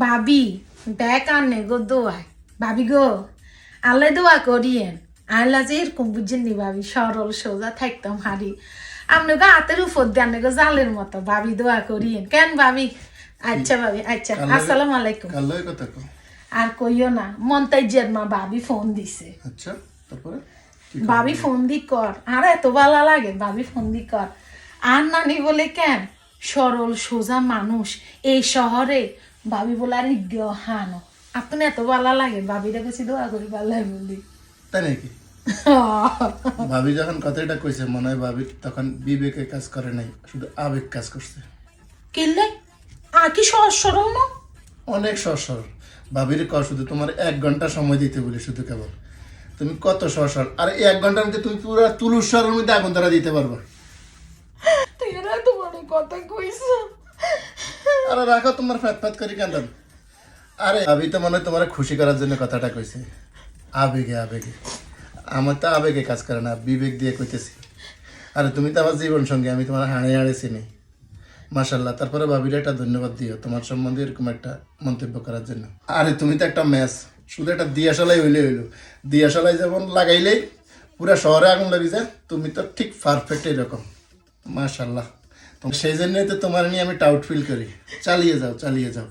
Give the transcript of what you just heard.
ভাবি দেখ আনে গো দোয়ায় ভাবি গো আল্লাহ দোয়া করিয়েন আল্লাহ যে এরকম বুঝছেন নি ভাবি সরল সোজা থাকতাম হারি আপনি গো হাতের উপর দেন গো জালের মতো ভাবি দোয়া করিয়েন কেন ভাবি আচ্ছা ভাবি আচ্ছা আসসালামু আলাইকুম কাল্লাই কথা কও। আর কইও না মন্তাইজের মা ভাবি ফোন দিছে আচ্ছা তারপরে ভাবি ফোন দি কর আর এত ভালো লাগে ভাবি ফোন দি কর আর নানি বলে কেন সরল সোজা মানুষ এই শহরে ভাবি বলে আর হানো আপনি এত ভালো লাগে ভাবিটা কাছে দোয়া করি ভালো লাগে বলি তাই নাকি ভাবি যখন কথাটা কইছে মনে হয় ভাবি তখন বিবেকে কাজ করে নাই শুধু আবেগ কাজ করছে। কিনলে আর কি সহজ সরল না অনেক সহজ সরল ভাবির কর শুধু তোমার 1 ঘন্টা সময় দিতে বলি শুধু কেবল তুমি কত সহজ সরল আর এই 1 ঘন্টার মধ্যে তুমি পুরো তুলুসরের মধ্যে আগুন ধরা দিতে পারবা। তুই এরা তোমার কথা কইছ আরে রাখো তোমার ফ্যাত করি কান্দান। আরে ভাবি তো মনে হয় তোমার খুশি করার জন্য কথাটা কইছে আবেগে আবেগে আমার তো আবেগে কাজ করে না বিবেক দিয়ে কইতেছি। আরে তুমি তো আমার জীবন সঙ্গী আমি তোমার হাড়ে হাড়ে চিনি মাশাল্লাহ। তারপরে ভাবির একটা ধন্যবাদ দিও তোমার সম্বন্ধে এরকম একটা মন্তব্য করার জন্য। আরে তুমি তো একটা ম্যাচ শুধু একটা দিয়াশালাই হইলো দিয়াশালাই যেমন লাগাইলেই পুরো শহরে আগুন লাগি যায় তুমি তো ঠিক পারফেক্ট এরকম মাশাল্লাহ। তো সেই জন্যই তো তোমার নিয়ে আমি টাউট ফিল করি। চালিয়ে যাও চালিয়ে যাও।